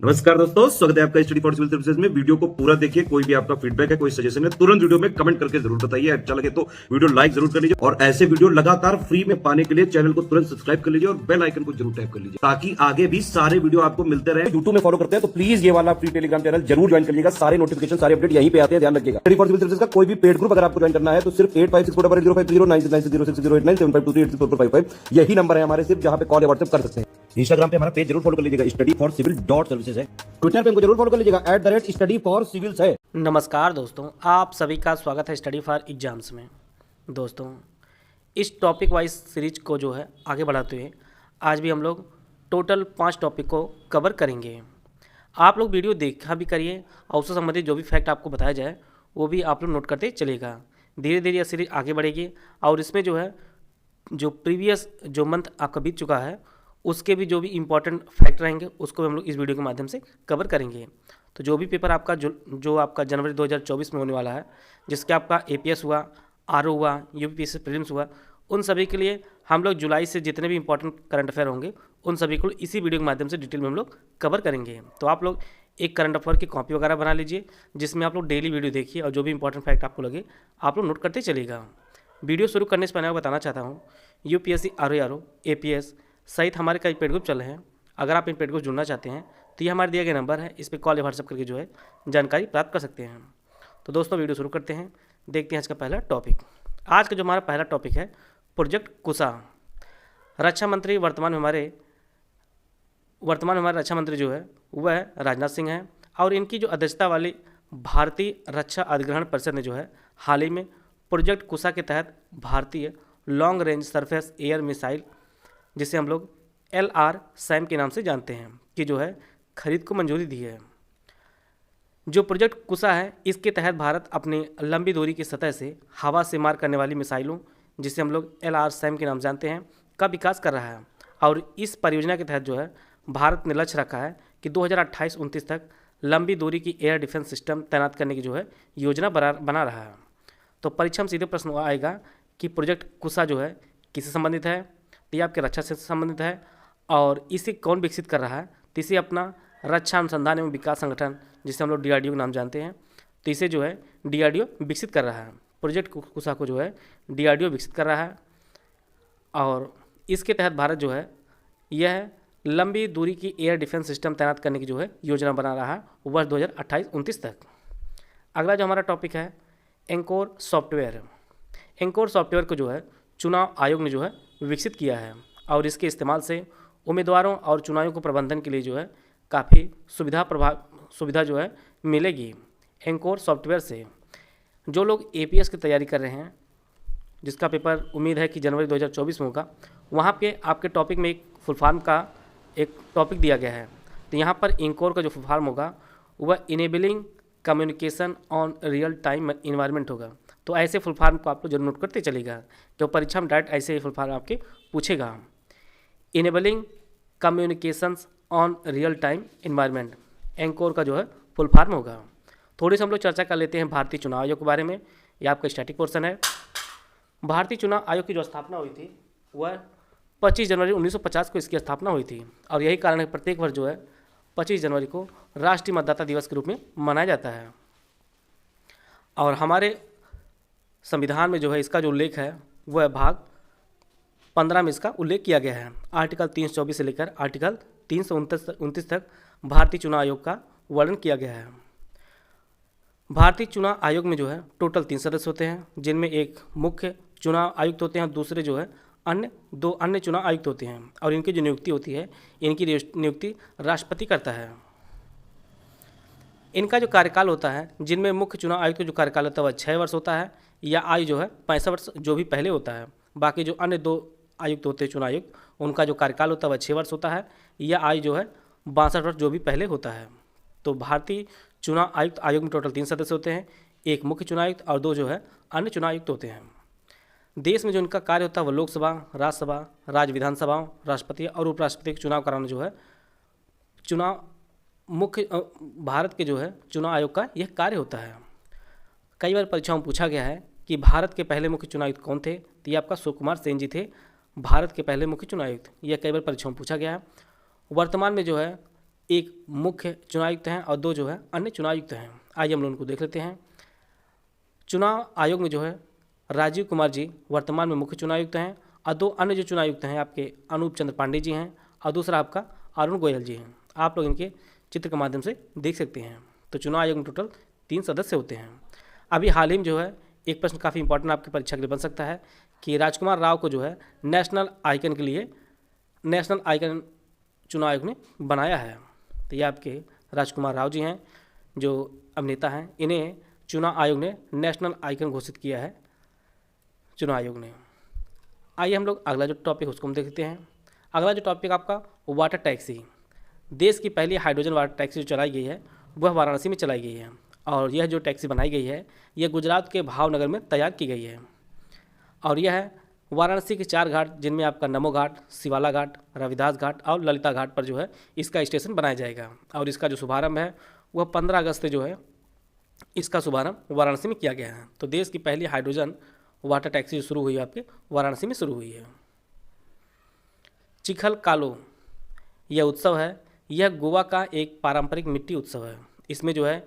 नमस्कार दोस्तों, स्वागत है आपका स्टडी फॉर सिविल सर्विसेज में। वीडियो को पूरा देखिए। कोई भी आपका फीडबैक है, कोई सजेशन है, तुरंत वीडियो में कमेंट करके जरूर बताइए। अच्छा लगे तो वीडियो लाइक जरूर कर लीजिए और ऐसे वीडियो लगातार फ्री में पाने के लिए चैनल को तुरंत सब्सक्राइब कर लीजिए और बेल आइकन को जरूर टैप कर लीजिए ताकि आगे भी सारे वीडियो आपको मिलते रहे। यूट्यूब में फॉलो करते हैं तो प्लीज ये वाला फ्री टेलीग्राम चैनल जरूर ज्वाइन करिएगा। सारे नोटिफिकेशन, सारे अपडेट यहीं पे आते हैं, ध्यान रखिएगा। स्टडी फॉर सिविल सर्विसेज का कोई भी पेड ग्रुप अगर आपको ज्वाइन करना है तो सिर्फ 8564809606097523864555 यही नंबर है हमारे, सिर्फ जहां पे कॉल या व्हाट्सएप कर सकते हैं। इंस्टाग्राम पे हमारा पेज जरूर फॉलो कर लीजिएगा, स्टडी फॉर सिविल .सर्विसेज है। ट्विटर पे हमको जरूर फॉलो कर लीजिएगा, @study for civils है। नमस्कार दोस्तों, आप सभी का स्वागत है स्टडी फॉर एग्जाम्स में। दोस्तों, इस टॉपिक वाइज सीरीज को जो है आगे बढ़ाते हुए आज भी हम लोग टोटल 5 टॉपिक को कवर करेंगे। आप लोग वीडियो देखा भी करिए और उससे संबंधित जो भी फैक्ट आपको बताया जाए वो भी आप लोग नोट करते चलिएगा। धीरे धीरे यह सीरीज आगे बढ़ेगी और इसमें जो है जो प्रीवियस जो मंथ आपका बीत चुका है उसके भी जो भी इम्पोर्टेंट फैक्ट रहेंगे उसको भी हम लोग इस वीडियो के माध्यम से कवर करेंगे। तो जो भी पेपर आपका जो आपका जनवरी 2024 में होने वाला है, जिसके आपका APS हुआ, RO हुआ, UPSC प्रीलिम्स हुआ, उन सभी के लिए हम लोग जुलाई से जितने भी इंपॉर्टेंट करंट अफेयर होंगे उन सभी को इसी वीडियो के माध्यम से डिटेल में हम लोग कवर करेंगे। तो आप लोग एक करंट अफेयर की कॉपी वगैरह बना लीजिए जिसमें आप लोग डेली वीडियो देखिए और जो भी इंपॉर्टेंट फैक्ट आपको लगे आप लोग नोट करते चलिएगा। वीडियो शुरू करने से पहले मैं बताना चाहता हूँ UPSC, RO, APS सहित हमारे कई पेड ग्रुप चल रहे हैं। अगर आप इन पेड ग्रुप जुड़ना चाहते हैं तो ये हमारे दिए गए नंबर है, इस पर कॉल या व्हाट्सएप करके जो है जानकारी प्राप्त कर सकते हैं। तो दोस्तों, वीडियो शुरू करते हैं, देखते हैं आज का पहला टॉपिक। आज का जो हमारा पहला टॉपिक है प्रोजेक्ट कुशा। रक्षा मंत्री वर्तमान में हमारे रक्षा मंत्री जो है वह राजनाथ सिंह हैं और इनकी जो अध्यक्षता वाली भारतीय रक्षा अधिग्रहण परिषद ने जो है हाल ही में प्रोजेक्ट कुशा के तहत भारतीय long range surface air missile, जिसे हम लोग LRSAM के नाम से जानते हैं, कि जो है खरीद को मंजूरी दी है। जो प्रोजेक्ट कुशा है इसके तहत भारत अपनी लंबी दूरी की सतह से हवा से मार करने वाली मिसाइलों, जिसे हम लोग LRSAM के नाम जानते हैं, का विकास कर रहा है। और इस परियोजना के तहत जो है भारत ने लक्ष्य रखा है कि 2028-29 तक लंबी दूरी की एयर डिफेंस सिस्टम तैनात करने की जो है योजना बना रहा है। तो परीक्षा में सीधे प्रश्न आएगा कि प्रोजेक्ट कुशा जो है किससे संबंधित है, ये आपके रक्षा से संबंधित है और इसे कौन विकसित कर रहा है। तो इसे अपना रक्षा अनुसंधान एवं विकास संगठन, जिसे हम लोग DRDO के नाम जानते हैं, तो इसे जो है DRDO विकसित कर रहा है। प्रोजेक्ट कुशा को जो है DRDO विकसित कर रहा है और इसके तहत भारत जो है यह लंबी दूरी की एयर डिफेंस सिस्टम तैनात करने की जो है योजना बना रहा है वर्ष 2028-29 तक। अगला जो हमारा टॉपिक है एंकोर सॉफ्टवेयर। एंकोर सॉफ्टवेयर को जो है चुनाव आयोग ने जो है विकसित किया है और इसके इस्तेमाल से उम्मीदवारों और चुनावों को प्रबंधन के लिए जो है काफ़ी सुविधा जो है मिलेगी। एंकोर सॉफ्टवेयर से जो लोग APS की तैयारी कर रहे हैं, जिसका पेपर उम्मीद है कि जनवरी 2024 में होगा, वहाँ पे आपके टॉपिक में एक फुल फॉर्म का एक टॉपिक दिया गया है। तो यहाँ पर एंकोर का जो फुल फॉर्म होगा वह enabling communication on real time environment होगा। तो ऐसे फुल फॉर्म को आप लोग जरूर नोट करते चलेगा, तो परीक्षा में डायरेक्ट ऐसे ही फुल फॉर्म आपके पूछेगा। Enabling communications on real time environment anchor का जो है फुल फॉर्म होगा। थोड़ी सी हम लोग चर्चा कर लेते हैं भारतीय चुनाव आयोग के बारे में। यह आपका स्टैटिक पोर्शन है। भारतीय चुनाव आयोग की जो स्थापना हुई थी वह 25 जनवरी 1950 को इसकी स्थापना हुई थी और यही कारण है प्रत्येक वर्ष जो है 25 जनवरी को राष्ट्रीय मतदाता दिवस के रूप में मनाया जाता है। और हमारे संविधान में जो है इसका जो उल्लेख है वह भाग 15 में इसका उल्लेख किया गया है। आर्टिकल 324 से लेकर आर्टिकल 329 तक भारतीय चुनाव आयोग का वर्णन किया गया है। भारतीय चुनाव आयोग में जो है टोटल 3 सदस्य होते हैं, जिनमें एक मुख्य चुनाव आयुक्त होते हैं, दूसरे जो है दो अन्य चुनाव आयुक्त होते हैं और इनकी जो नियुक्ति होती है, इनकी नियुक्ति राष्ट्रपति करता है। इनका जो कार्यकाल होता है, जिनमें मुख्य चुनाव आयुक्त का जो कार्यकाल होता है वह 6 वर्ष होता है या आयु जो है 65 वर्ष जो भी पहले होता है। बाकी जो अन्य 2 आयुक्त होते हैं चुनाव आयुक्त, उनका जो कार्यकाल होता है वह 6 वर्ष होता है या आयु जो है 62 वर्ष जो भी पहले होता है। तो भारतीय चुनाव आयुक्त आयोग में टोटल 3 सदस्य होते हैं, एक मुख्य चुनाव आयुक्त और 2 जो है अन्य चुनाव आयुक्त होते हैं। देश में जो इनका कार्य होता है वह लोकसभा, राज्यसभा, राज्य विधानसभाओं, राष्ट्रपति और उपराष्ट्रपति के चुनाव कराना जो है मुख्य भारत के जो है चुनाव आयोग का यह कार्य होता है। कई बार परीक्षाओं में पूछा गया है कि भारत के पहले मुख्य चुनाव आयुक्त कौन थे, तो ये आपका सुकुमार सेन जी थे, भारत के पहले मुख्य चुनाव आयुक्त। यह कई बार परीक्षाओं में पूछा गया है। वर्तमान में जो है एक मुख्य चुनाव आयुक्त हैं और 2 जो है अन्य चुनाव आयुक्त हैं। आइए हम लोग उनको देख लेते हैं। चुनाव आयोग में जो है राजीव कुमार जी वर्तमान में मुख्य चुनाव आयुक्त हैं और 2 अन्य जो चुनाव आयुक्त हैं आपके अनूप चंद्र पांडे जी हैं और दूसरा आपका अरुण गोयल जी हैं। आप लोग इनके चित्र के माध्यम से देख सकते हैं। तो चुनाव आयोग में टोटल 3 सदस्य होते हैं। अभी हाल ही में जो है एक प्रश्न काफ़ी इंपॉर्टेंट आपकी परीक्षा के लिए बन सकता है कि राजकुमार राव को जो है नेशनल आइकन के लिए नेशनल आइकन चुनाव आयोग ने बनाया है। तो ये आपके राजकुमार राव जी हैं जो अभिनेता हैं, इन्हें चुनाव आयोग ने नेशनल आइकन घोषित किया है चुनाव आयोग ने। आइए हम लोग अगला जो टॉपिक उसको हम देखते हैं। अगला जो टॉपिक आपका वाटर टैक्सी। देश की पहली हाइड्रोजन वाटर टैक्सी जो चलाई गई है वह वाराणसी में चलाई गई है और यह जो टैक्सी बनाई गई है यह गुजरात के भावनगर में तैयार की गई है और यह है वाराणसी के 4 घाट जिनमें आपका नमो घाट, शिवाला घाट, रविदास घाट और ललिता घाट पर जो है इसका स्टेशन बनाया जाएगा और इसका जो शुभारंभ है वह 15 अगस्त से जो है इसका शुभारंभ वाराणसी में किया गया है। तो देश की पहली हाइड्रोजन वाटर टैक्सी जो शुरू हुई है आपके वाराणसी में शुरू हुई है। चिखल कालो यह उत्सव है, यह गोवा का एक पारंपरिक मिट्टी उत्सव है। इसमें जो है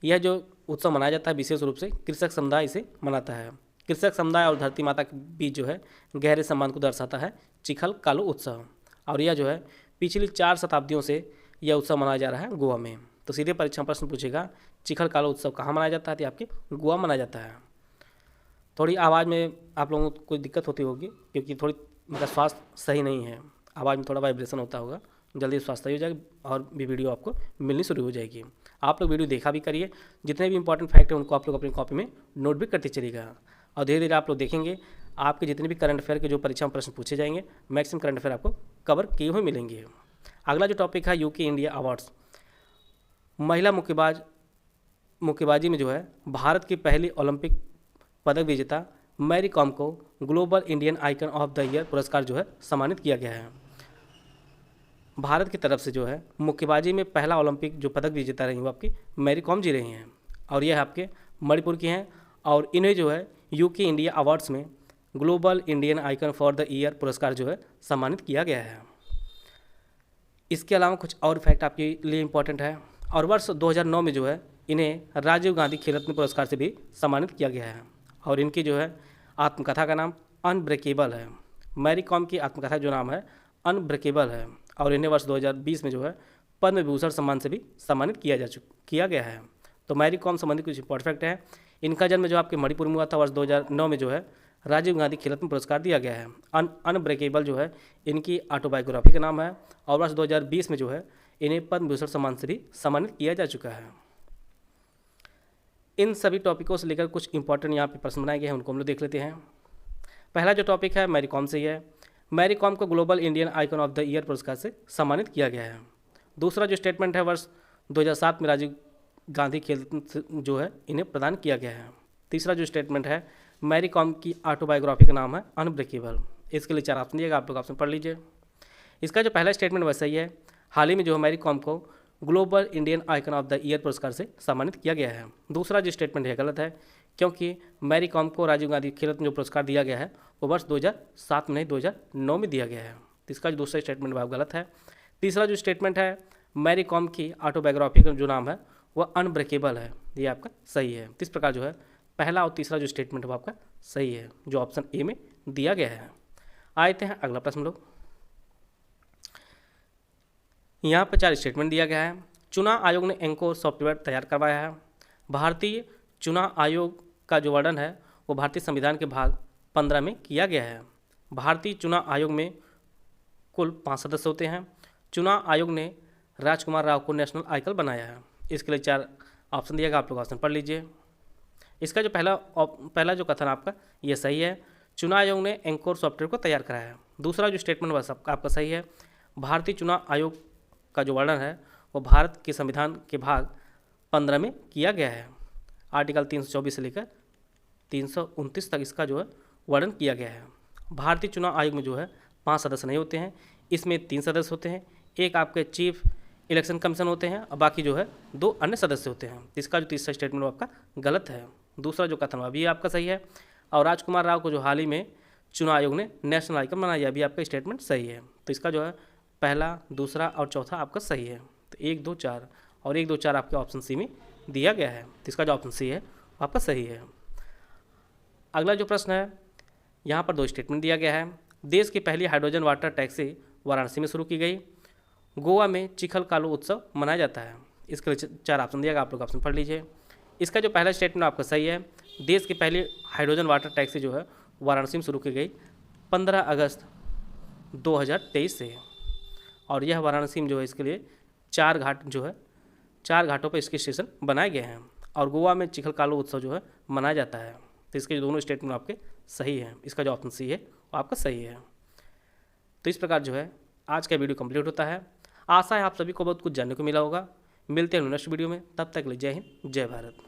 यह जो उत्सव मनाया जाता है विशेष रूप से कृषक समुदाय इसे मनाता है। कृषक समुदाय और धरती माता के बीच जो है गहरे संबंध को दर्शाता है चिखल कालो उत्सव और यह जो है पिछली 4 शताब्दियों से यह उत्सव मनाया जा रहा है गोवा में। तो सीधे परीक्षा में प्रश्न पूछेगा चिखल कालो उत्सव कहाँ मनाया जाता है, तो आपके गोवा मनाया जाता है। थोड़ी आवाज़ में आप लोगों को कोई दिक्कत होती होगी क्योंकि थोड़ी मेरा स्वास्थ्य सही नहीं है, आवाज़ में थोड़ा वाइब्रेशन होता होगा, जल्दी स्वास्थ्य सही हो जाएगा और भी वीडियो आपको मिलनी शुरू हो जाएगी। आप लोग वीडियो देखा भी करिए, जितने भी इंपॉर्टेंट फैक्ट हैं उनको आप लोग अपनी कॉपी में नोट भी करते चलिएगा और धीरे धीरे आप लोग देखेंगे आपके जितने भी करंट अफेयर के जो परीक्षा में प्रश्न पूछे जाएंगे मैक्सिमम करंट अफेयर आपको कवर किए हुए मिलेंगे। अगला जो टॉपिक है यूके इंडिया अवार्ड्स। महिला मुक्केबाजी में जो है भारत की पहली ओलंपिक पदक विजेता मैरी कॉम को global Indian icon of the year पुरस्कार जो है सम्मानित किया गया है। भारत की तरफ से जो है मुक्केबाजी में पहला ओलंपिक जो पदक विजेता रही वो आपकी मैरी कॉम जी रही हैं और यह आपके मणिपुर की हैं और इन्हें जो है यूके इंडिया अवार्ड्स में global Indian icon for the year पुरस्कार जो है सम्मानित किया गया है। इसके अलावा कुछ और फैक्ट आपके लिए इम्पोर्टेंट है और वर्ष 2009 में जो है इन्हें राजीव गांधी खेल रत्न पुरस्कार से भी सम्मानित किया गया है और इनकी जो है आत्मकथा का नाम अनब्रेकेबल है। मैरी कॉम की आत्मकथा जो नाम है अनब्रेकेबल है और इन्हें वर्ष 2020 में जो है पद्म विभूषण सम्मान से भी सम्मानित किया गया है। तो मैरी कॉम संबंधित कुछ इंपॉर्टेंट फैक्ट है। इनका जन्म जो आपके मणिपुर में हुआ था वर्ष 2009 में जो है राजीव गांधी खेल रत्न पुरस्कार दिया गया है। अनब्रेकेबल जो है इनकी ऑटोबायोग्राफी का नाम है और वर्ष 2020 में जो है इन्हें पद्म विभूषण सम्मान से भी सम्मानित किया जा चुका है। इन सभी टॉपिकों से लेकर कुछ इंपॉर्टेंट यहाँ पे प्रश्न बनाए गए हैं उनको हम लोग देख लेते हैं। पहला जो टॉपिक है मैरी कॉम से ही है। मैरी कॉम को global Indian icon of the year पुरस्कार से सम्मानित किया गया है। दूसरा जो स्टेटमेंट है वर्ष 2007 में राजीव गांधी खेल जो है इन्हें प्रदान किया गया है। तीसरा जो स्टेटमेंट है मैरी कॉम की ऑटोबायोग्राफी का नाम है अनब्रेकेबल। इसके लिए 4 ऑप्शन दिएगा, आप लोग ऑप्शन पढ़ लीजिए। इसका जो पहला स्टेटमेंट वैसा ही है, हाल ही में जो है मैरी कॉम को global Indian icon of the year पुरस्कार से सम्मानित किया गया है। दूसरा जो स्टेटमेंट है गलत है क्योंकि मैरी कॉम को राजीव गांधी खेल रत्न जो पुरस्कार दिया गया है वो वर्ष 2007 में नहीं 2009 में दिया गया है। तो इसका जो दूसरा स्टेटमेंट वह गलत है। तीसरा जो स्टेटमेंट है मैरी कॉम की ऑटोबायोग्राफी का जो नाम है वह अनब्रेकेबल है, ये आपका सही है। तो इस प्रकार जो है पहला और तीसरा जो स्टेटमेंट है वो आपका सही है जो ऑप्शन ए में दिया गया है। आते हैं अगला प्रश्न लोग। यहाँ पर 4 स्टेटमेंट दिया गया है। चुनाव आयोग ने एंकोर सॉफ्टवेयर तैयार करवाया है। भारतीय चुनाव आयोग का जो वर्णन है वो भारतीय संविधान के भाग 15 में किया गया है। भारतीय चुनाव आयोग में कुल 5 सदस्य होते हैं। चुनाव आयोग ने राजकुमार राव को नेशनल आइकन बनाया है। इसके लिए 4 ऑप्शन दिएगा, आप लोग ऑप्शन पढ़ लीजिए। इसका जो पहला जो कथन आपका ये सही है, चुनाव आयोग ने एंकोर सॉफ्टवेयर को तैयार कराया है। दूसरा जो स्टेटमेंट वह सबका आपका सही है। भारतीय चुनाव आयोग का जो वर्णन है वो भारत के संविधान के भाग 15 में किया गया है। आर्टिकल 324 से लेकर 329 तक इसका जो है वर्णन किया गया है। भारतीय चुनाव आयोग में जो है 5 सदस्य नहीं होते हैं, इसमें 3 सदस्य होते हैं। एक आपके चीफ इलेक्शन कमीशन होते हैं और बाकी जो है 2 अन्य सदस्य होते हैं। इसका जो तीसरा स्टेटमेंट वो आपका गलत है। दूसरा जो कथन अभी आपका सही है और राजकुमार राव को जो हाल ही में चुनाव आयोग ने नेशनल आइकन बनाया, अभी आपका स्टेटमेंट सही है। तो इसका जो है पहला, दूसरा और चौथा आपका सही है। तो 1 2 4 और 1 2 4 आपके ऑप्शन सी में दिया गया है। तो इसका जो ऑप्शन सी है वो आपका सही है। अगला जो प्रश्न है, यहाँ पर 2 स्टेटमेंट दिया गया है। देश की पहली हाइड्रोजन वाटर टैक्सी वाराणसी में शुरू की गई। गोवा में चिखल कालू उत्सव मनाया जाता है। इसके लिए 4 ऑप्शन दिया गया, आप लोग ऑप्शन पढ़ लीजिए। इसका जो पहला स्टेटमेंट आपका सही है। देश की पहली हाइड्रोजन वाटर टैक्सी जो है वाराणसी में शुरू की गई 15 अगस्त 2023 से, और यह वाराणसी में जो है इसके लिए 4 घाटों पर इसके स्टेशन बनाए गए हैं, और गोवा में चिखल कालू उत्सव जो है मनाया जाता है। तो इसके दोनों स्टेटमेंट आपके सही हैं। इसका जो ऑप्शन सी है वो आपका सही है। तो इस प्रकार जो है आज का वीडियो कंप्लीट होता है। आशा है आप सभी को बहुत कुछ जानने को मिला होगा। मिलते हैं नेक्स्ट वीडियो में, तब तक के लिए जय हिंद, जय भारत।